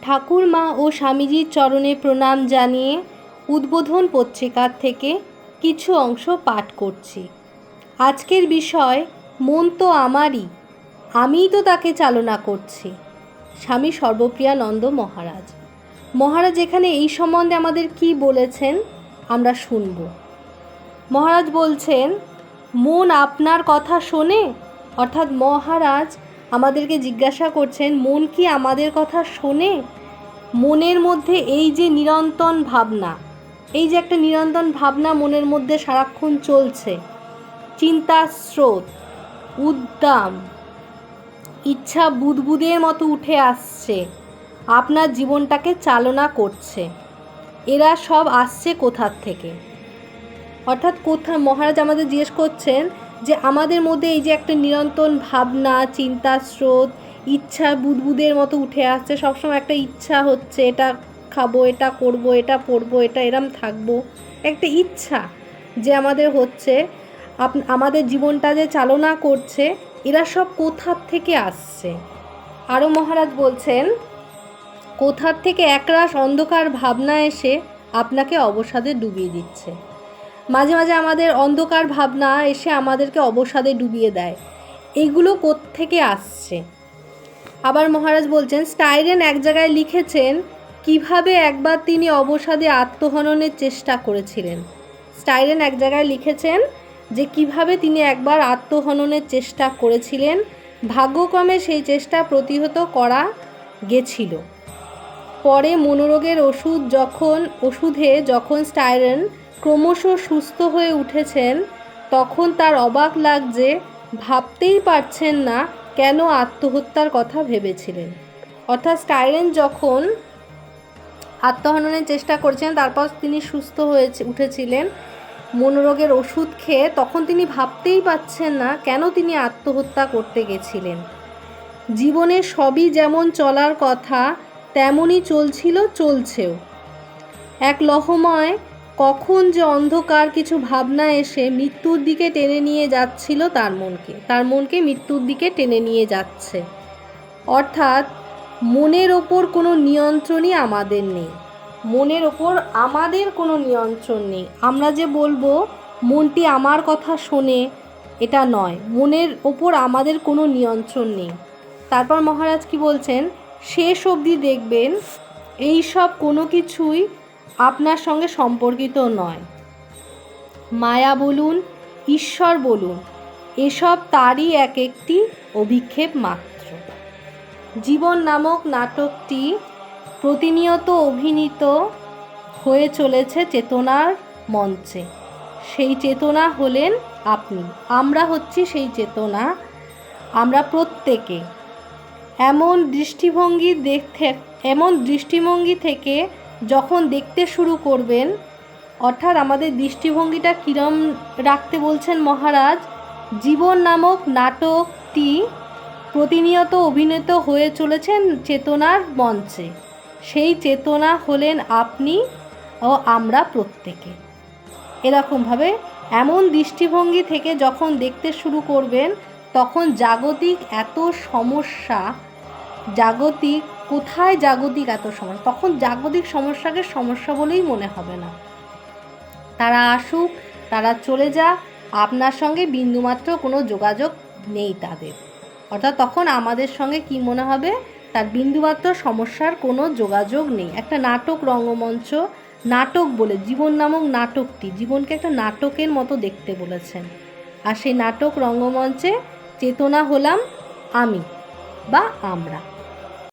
ঠাকুরমা ও স্বামীজির চরণে প্রণাম জানিয়ে উদ্বোধন পত্রিকার থেকে কিছু অংশ পাঠ করছি। আজকের বিষয় মন তো আমারই, আমিই তো তাকে চালনা করছি। স্বামী সর্বপ্রিয়ানন্দ মহারাজ। মহারাজ এখানে এই সম্বন্ধে আমাদের কি বলেছেন আমরা শুনব। মহারাজ বলছেন, মন আপনার কথা শোনে। অর্থাৎ মহারাজ আমাদেরকে জিজ্ঞাসা করছেন, মন কি আমাদের কথা শোনে? মনের মধ্যে এই যে নিরন্তন ভাবনা, এই যে একটা নিরন্তন ভাবনা মনের মধ্যে সারাক্ষণ চলছে, চিন্তার স্রোত, উদ্দাম, ইচ্ছা বুদবুদের মতো উঠে আসছে, আপনার জীবনটাকে চালনা করছে। এরা সব আসছে কোথার থেকে? অর্থাৎ মহারাজ আমাদের জিজ্ঞেস করছেন যে আমাদের মধ্যে এই যে একটা নিরন্তর ভাবনা, চিন্তার স্রোত, ইচ্ছা বুদবুদের মতো উঠে আসছে, সবসময় একটা ইচ্ছা হচ্ছে, এটা খাবো, এটা করব, এটা পড়বো, এটা এরম থাকবো, একটা ইচ্ছা যে আমাদের হচ্ছে, আমাদের জীবনটা যে চালনা করছে, এরা সব কোথার থেকে আসছে? আরও মহারাজ বলছেন, কোথার থেকে একরাশ অন্ধকার ভাবনা এসে আপনাকে অবসাদে ডুবিয়ে দিচ্ছে। মাঝে মাঝে আমাদের অন্ধকার ভাবনা এসে আমাদেরকে অবসাদে ডুবিয়ে দেয়। এগুলো কোত্থেকে আসছে? আবার মহারাজ বলছেন, স্টাইরেন এক জায়গায় লিখেছেন কিভাবে একবার তিনি অবসাদে আত্মহননের চেষ্টা করেছিলেন। স্টাইরেন এক জায়গায় লিখেছেন যে কিভাবে তিনি একবার আত্মহননের চেষ্টা করেছিলেন, ভাগ্যক্রমে সেই চেষ্টা প্রতিহত করা গেছিল। পরে মনোরোগের ওষুধে যখন স্টাইরেন ক্রমশ সুস্থ হয়ে উঠেছেন, তখন তার অবাক লাগছে, ভাবতেই পারছেন না কেন আত্মহত্যার কথা ভেবেছিলেন। অর্থাৎ স্টাইরেন যখন আত্মহননের চেষ্টা করেছেন, তারপর তিনি সুস্থ হয়ে উঠেছিলেন মনোরোগের ওষুধ খেয়ে, তখন তিনি ভাবতেই পারছেন না কেন তিনি আত্মহত্যা করতে গেছিলেন। জীবনে সবই যেমন চলার কথা তেমনই চলছিল, চলছেও। এক লহমায় কখন যে অন্ধকার কিছু ভাবনা এসে মৃত্যুর দিকে টেনে নিয়ে যাচ্ছিল তার মনকে মৃত্যুর দিকে টেনে নিয়ে যাচ্ছে। অর্থাৎ মনের ওপর কোনো নিয়ন্ত্রণই আমাদের নেই। মনের ওপর আমাদের কোনো নিয়ন্ত্রণ নেই। আমরা যে বলবো মনটি আমার কথা শোনে, এটা নয়। মনের ওপর আমাদের কোনো নিয়ন্ত্রণ নেই। তারপর মহারাজ কি বলছেন, শেষ অবধি দেখবেন এই সব কোনো কিছুই আপনার সঙ্গে সম্পর্কিত নয়। মায়া বলুন, ঈশ্বর বলুন, এসব তারই এক একটি অভিক্ষেপ মাত্র। জীবন নামক নাটকটি প্রতিনিয়ত অভিনীত হয়ে চলেছে চেতনার মঞ্চে। সেই চেতনা হলেন আপনি, আমরা হচ্ছি সেই চেতনা। আমরা প্রত্যেকে এমন দৃষ্টিভঙ্গি থেকে যখন দেখতে শুরু করবেন, অর্থাৎ আমাদের দৃষ্টিভঙ্গিটা কিরম রাখতে বলছেন মহারাজ, জীবন নামক নাটকটি প্রতিনিয়ত অভিনীত হয়ে চলেছেন চেতনার মঞ্চে। সেই চেতনা হলেন আপনি ও আমরা প্রত্যেকে। এরকমভাবে এমন দৃষ্টিভঙ্গি থেকে যখন দেখতে শুরু করবেন, তখন জাগতিক এত সমস্যা, কোথায় জাগতিক এত সমস্যা, তখন জাগতিক সমস্যাকে সমস্যা বলেই মনে হবে না। তারা আসুক, তারা চলে যাক, আপনার সঙ্গে বিন্দুমাত্র কোনো যোগাযোগ নেই তাদের। অর্থাৎ তখন আমাদের সঙ্গে কি মনে হবে, তার বিন্দুমাত্র সমস্যার কোনো যোগাযোগ নেই। একটা নাটক রঙ্গমঞ্চ, নাটক বলে জীবন নামক নাটকটি জীবনকে একটা নাটকের মতো দেখতে বলেছেন। আর সেই নাটক রঙ্গমঞ্চে চেতনা হলাম আমি বা আমরা।